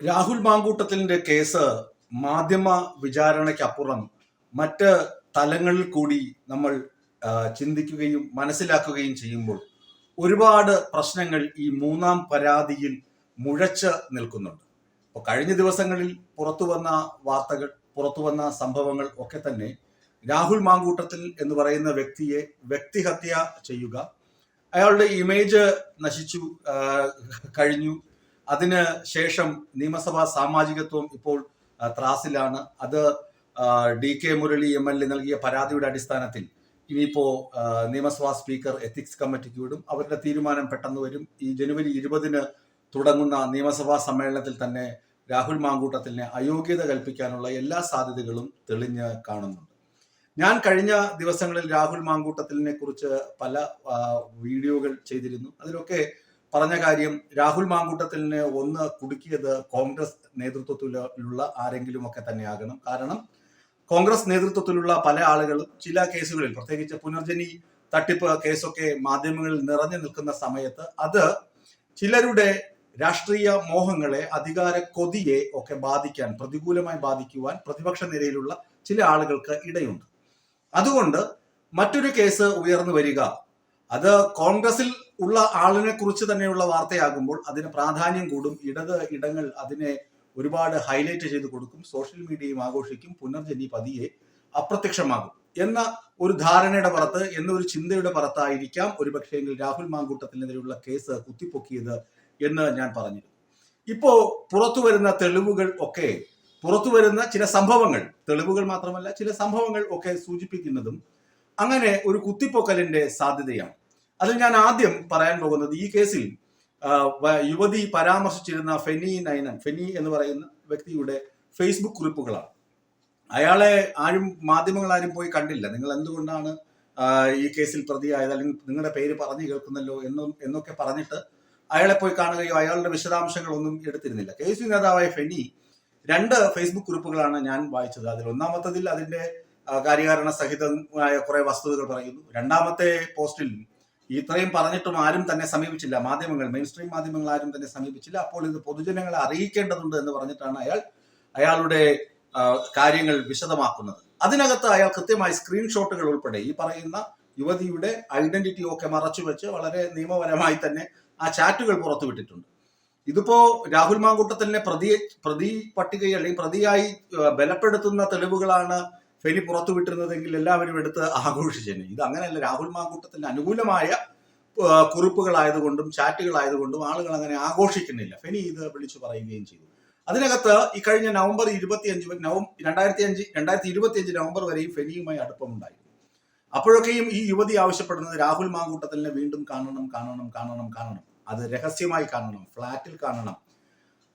Rahul മാങ്കൂട്ടത്തിലിന്റെ case മാധ്യമ വിചാരണയ്ക്കപ്പുറം മറ്റ് തലങ്ങളിൽ കൂടി നമ്മൾ ചിന്തിക്കുകയും മനസ്സിലാക്കുകയും ചെയ്യുമ്പോൾ ഒരുപാട് പ്രശ്നങ്ങൾ ഈ മൂന്നാം പരാതിയിൽ മുഴച്ച് നിൽക്കുന്നുണ്ട്. അപ്പോൾ കഴിഞ്ഞ ദിവസങ്ങളിൽ പുറത്തു വന്ന വാർത്തകൾ, പുറത്തു വന്ന സംഭവങ്ങൾ ഒക്കെ തന്നെ രാഹുൽ മാങ്കൂട്ടത്തിൽ എന്ന് പറയുന്ന വ്യക്തിയെ വ്യക്തിഹത്യ ചെയ്യുക, അയാളുടെ ഇമേജ് നശിച്ചു കഴിഞ്ഞു. അതിന് ശേഷം നിയമസഭാ സാമാജികത്വം ഇപ്പോൾ ത്രാസിലാണ്. അത് DK മുരളി MLA നൽകിയ പരാതിയുടെ അടിസ്ഥാനത്തിൽ ഇനിയിപ്പോ നിയമസഭാ സ്പീക്കർ എത്തിക്സ് കമ്മിറ്റിക്ക് വിടും. അവരുടെ തീരുമാനം പെട്ടെന്ന് വരും. ഈ ജനുവരി 20 തുടങ്ങുന്ന നിയമസഭാ സമ്മേളനത്തിൽ തന്നെ രാഹുൽ മാങ്കൂട്ടത്തിലിനെ അയോഗ്യത കൽപ്പിക്കാനുള്ള എല്ലാ സാധ്യതകളും തെളിഞ്ഞ് കാണുന്നുണ്ട്. ഞാൻ കഴിഞ്ഞ ദിവസങ്ങളിൽ രാഹുൽ മാങ്കൂട്ടത്തിലിനെ കുറിച്ച് പല വീഡിയോകൾ ചെയ്തിരുന്നു. അതിലൊക്കെ പറഞ്ഞ കാര്യം, രാഹുൽ മാങ്കൂട്ടത്തിലിനെ ഒന്ന് കുടുക്കിയത് കോൺഗ്രസ് നേതൃത്വത്തിലുള്ള ആരെങ്കിലും ഒക്കെ തന്നെയാകണം. കാരണം കോൺഗ്രസ് നേതൃത്വത്തിലുള്ള പല ആളുകളും ചില കേസുകളിൽ, പ്രത്യേകിച്ച് പുനർജനി തട്ടിപ്പ് കേസൊക്കെ മാധ്യമങ്ങളിൽ നിറഞ്ഞു നിൽക്കുന്ന സമയത്ത് അത് ചിലരുടെ രാഷ്ട്രീയ മോഹങ്ങളെ, അധികാര കൊതിയെ ഒക്കെ ബാധിക്കാൻ, പ്രതികൂലമായി ബാധിക്കുവാൻ പ്രതിപക്ഷ നിരയിലുള്ള ചില ആളുകൾക്ക് ഇടയുണ്ട്. അതുകൊണ്ട് മറ്റൊരു കേസ് ഉയർന്നു വരിക, അത് കോൺഗ്രസിൽ ഉള്ള ആളിനെ കുറിച്ച് തന്നെയുള്ള വാർത്തയാകുമ്പോൾ അതിന് പ്രാധാന്യം കൂടും. ഇടങ്ങൾ അതിനെ ഒരുപാട് ഹൈലൈറ്റ് ചെയ്ത് കൊടുക്കും, സോഷ്യൽ മീഡിയയും ആഘോഷിക്കും, പുനർജനി പതിയെ അപ്രത്യക്ഷമാകും എന്ന ഒരു ധാരണയുടെ പുറത്ത്, എന്നൊരു ചിന്തയുടെ പുറത്തായിരിക്കാം ഒരുപക്ഷെങ്കിൽ രാഹുൽ മാങ്കൂട്ടത്തിനെതിരെയുള്ള കേസ് കുത്തിപ്പൊക്കിയത് എന്ന് ഞാൻ പറഞ്ഞിരുന്നു. ഇപ്പോ പുറത്തു വരുന്ന തെളിവുകൾ ഒക്കെ, പുറത്തു വരുന്ന ചില സംഭവങ്ങൾ, തെളിവുകൾ മാത്രമല്ല ചില സംഭവങ്ങൾ ഒക്കെ സൂചിപ്പിക്കുന്നതും അങ്ങനെ ഒരു കുത്തിപ്പൊക്കലിന്റെ സാധ്യതയാണ്. അതിൽ ഞാൻ ആദ്യം പറയാൻ പോകുന്നത്, ഈ കേസിൽ യുവതി പരാമർശിച്ചിരുന്ന ഫെനി എന്ന് പറയുന്ന വ്യക്തിയുടെ ഫേസ്ബുക്ക് കുറിപ്പുകളാണ്. അയാളെ മാധ്യമങ്ങൾ ആരും പോയി കണ്ടില്ല. നിങ്ങൾ എന്തുകൊണ്ടാണ് ഈ കേസിൽ പ്രതിയായത്, അല്ലെങ്കിൽ നിങ്ങളുടെ പേര് പറഞ്ഞു കേൾക്കുന്നല്ലോ എന്നൊക്കെ പറഞ്ഞിട്ട് അയാളെ പോയി കാണുകയോ അയാളുടെ വിശദാംശങ്ങളൊന്നും എടുത്തിരുന്നില്ല. KSU നേതാവായ ഫെനി 2 ഫേസ്ബുക്ക് കുറിപ്പുകളാണ് ഞാൻ വായിച്ചത്. അതിൽ ഒന്നാമത്തതിൽ അതിന്റെ കാര്യകാരണ സഹിതമായ കുറെ വസ്തുതകൾ പറയുന്നു. രണ്ടാമത്തെ പോസ്റ്റിൽ ഇത്രയും പറഞ്ഞിട്ടും ആരും തന്നെ സമീപിച്ചില്ല, മാധ്യമങ്ങൾ, മെയിൻ സ്ട്രീം മാധ്യമങ്ങൾ ആരും തന്നെ സമീപിച്ചില്ല. അപ്പോൾ ഇത് പൊതുജനങ്ങളെ അറിയിക്കേണ്ടതുണ്ട് എന്ന് പറഞ്ഞിട്ടാണ് അയാളുടെ കാര്യങ്ങൾ വിശദമാക്കുന്നത്. അതിനകത്ത് അയാൾ കൃത്യമായി സ്ക്രീൻഷോട്ടുകൾ ഉൾപ്പെടെ ഈ പറയുന്ന യുവതിയുടെ ഐഡന്റിറ്റി ഒക്കെ മറച്ചുവെച്ച് വളരെ നിയമപരമായി തന്നെ ആ ചാറ്റുകൾ പുറത്തുവിട്ടിട്ടുണ്ട്. ഇതിപ്പോ രാഹുൽ മാങ്കൂട്ടത്തിലിനെ പ്രതി പട്ടികയിൽ അല്ലെങ്കിൽ പ്രതിയായി ബലപ്പെടുത്തുന്ന തെളിവുകളാണ് ഫെനി പുറത്തുവിട്ടിരുന്നതെങ്കിൽ എല്ലാവരും എടുത്ത് ആഘോഷിച്ചേനെ. ഇത് അങ്ങനെയല്ല. രാഹുൽ മാങ്കൂട്ടത്തിന് അനുകൂലമായ കുറിപ്പുകളായതുകൊണ്ടും ചാറ്റുകളായതുകൊണ്ടും ആളുകൾ അങ്ങനെ ആഘോഷിക്കുന്നില്ല. ഫെനി ഇത് വിളിച്ചു പറയുകയും ചെയ്തു. അതിനകത്ത് ഈ കഴിഞ്ഞ നവംബർ 2025 നവംബർ വരെയും ഫെനിയുമായി അടുപ്പമുണ്ടായിരുന്നു. അപ്പോഴൊക്കെയും ഈ യുവതി ആവശ്യപ്പെടുന്നത് രാഹുൽ മാങ്കൂട്ടത്തിലിനെ വീണ്ടും കാണണം. അത് രഹസ്യമായി കാണണം, ഫ്ലാറ്റിൽ കാണണം,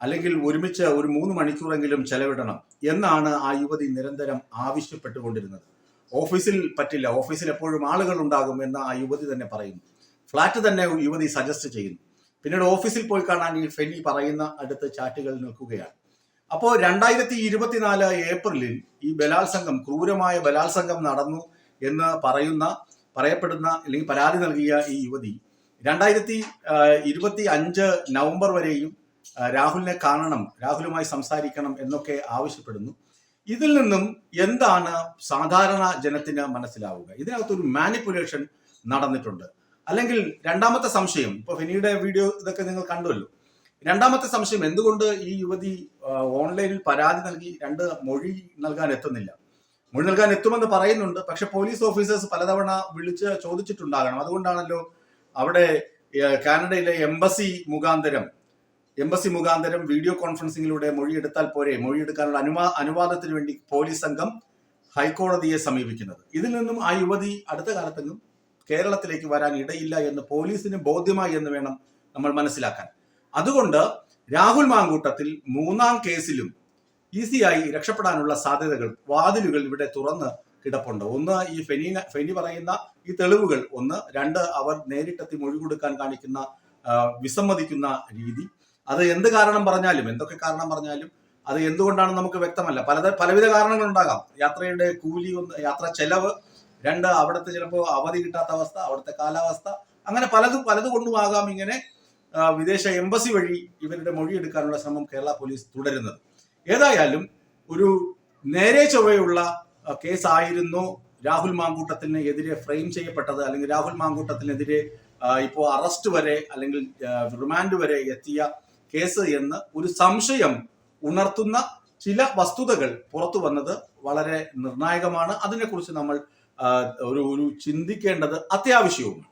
അല്ലെങ്കിൽ ഒരുമിച്ച് ഒരു 3 മണിക്കൂറെങ്കിലും ചെലവിടണം എന്നാണ് ആ യുവതി നിരന്തരം ആവശ്യപ്പെട്ടുകൊണ്ടിരുന്നത്. ഓഫീസിൽ പറ്റില്ല, ഓഫീസിൽ എപ്പോഴും ആളുകൾ ഉണ്ടാകും എന്ന് ആ യുവതി തന്നെ പറയുന്നു. ഫ്ലാറ്റ് തന്നെ യുവതി സജസ്റ്റ് ചെയ്യുന്നു. പിന്നീട് ഓഫീസിൽ പോയി കാണാൻ ഈ ഫെനി പറയുന്ന അടുത്ത് ചാറ്റുകൾ നിൽക്കുകയാണ്. അപ്പോൾ 2024 ഏപ്രിലിൽ ഈ ക്രൂരമായ ബലാത്സംഗം നടന്നു എന്ന് പറയപ്പെടുന്ന അല്ലെങ്കിൽ പരാതി നൽകിയ ഈ യുവതി 2025 നവംബർ വരെയും രാഹുലിനെ കാണണം, രാഹുലുമായി സംസാരിക്കണം എന്നൊക്കെ ആവശ്യപ്പെടുന്നു. ഇതിൽ നിന്നും എന്താണ് സാധാരണ ജനത്തിന് മനസ്സിലാവുക? ഇതിനകത്തൊരു മാനിപ്പുലേഷൻ നടന്നിട്ടുണ്ട്. അല്ലെങ്കിൽ രണ്ടാമത്തെ സംശയം, ഇപ്പൊ ഫെനിയുടെ വീഡിയോ ഇതൊക്കെ നിങ്ങൾ കണ്ടുവല്ലോ. രണ്ടാമത്തെ സംശയം, എന്തുകൊണ്ട് ഈ യുവതി ഓൺലൈനിൽ പരാതി നൽകി 2 മൊഴി നൽകാൻ എത്തുന്നില്ല? മൊഴി നൽകാൻ എത്തുമെന്ന് പറയുന്നുണ്ട്, പക്ഷെ പോലീസ് ഓഫീസേഴ്സ് പലതവണ വിളിച്ച് ചോദിച്ചിട്ടുണ്ടാകണം. അതുകൊണ്ടാണല്ലോ അവിടെ കാനഡയിലെ എംബസി മുഖാന്തരം വീഡിയോ കോൺഫറൻസിങ്ങിലൂടെ മൊഴിയെടുത്താൽ പോരെ, മൊഴിയെടുക്കാനുള്ള അനുവാദത്തിന് വേണ്ടി പോലീസ് സംഘം ഹൈക്കോടതിയെ സമീപിക്കുന്നത്. ഇതിൽ നിന്നും ആ യുവതി അടുത്ത കാലത്തെങ്ങും കേരളത്തിലേക്ക് വരാൻ ഇടയില്ല എന്ന് പോലീസിന് ബോധ്യമായി എന്ന് വേണം നമ്മൾ മനസ്സിലാക്കാൻ. അതുകൊണ്ട് രാഹുൽ മാങ്കൂട്ടത്തിൽ 3ാം കേസിലും ഈസിയായി രക്ഷപ്പെടാനുള്ള വാതിലുകൾ ഇവിടെ തുറന്ന് കിടപ്പുണ്ട്. ഒന്ന്, ഈ ഫെനി പറയുന്ന ഈ തെളിവുകൾ, 1. 2, അവർ നേരിട്ടെത്തി മൊഴി കൊടുക്കാൻ കാണിക്കുന്ന വിസമ്മതിക്കുന്ന രീതി. അത് എന്തൊക്കെ കാരണം പറഞ്ഞാലും അത് എന്തുകൊണ്ടാണ് നമുക്ക് വ്യക്തമല്ല. പലവിധ കാരണങ്ങൾ ഉണ്ടാകാം. യാത്രയുടെ കൂലി, യാത്ര ചെലവ്, 2, അവിടുത്തെ ചിലപ്പോൾ അവധി കിട്ടാത്ത അവസ്ഥ, അവിടുത്തെ കാലാവസ്ഥ, അങ്ങനെ പലതുകൊണ്ടുമാകാം ഇങ്ങനെ വിദേശ എംബസി വഴി ഇവരുടെ മൊഴിയെടുക്കാനുള്ള ശ്രമം കേരള പോലീസ് തുടരുന്നത്. ഏതായാലും ഒരു നേരെ ചൊവ്വയുള്ള കേസായിരുന്നു രാഹുൽ മാങ്കൂട്ടത്തിന് എതിരെ ഫ്രെയിം ചെയ്യപ്പെട്ടത്, അല്ലെങ്കിൽ രാഹുൽ മാങ്കൂട്ടത്തിനെതിരെ ഇപ്പോൾ അറസ്റ്റ് വരെ അല്ലെങ്കിൽ റിമാൻഡ് വരെ എത്തിയ കേസ് എന്ന് ഒരു സംശയം ഉണർത്തുന്ന ചില വസ്തുതകൾ പുറത്തു വന്നത് വളരെ നിർണായകമാണ്. അതിനെക്കുറിച്ച് നമ്മൾ ഒരു ചിന്തിക്കേണ്ടത് അത്യാവശ്യവുമാണ്.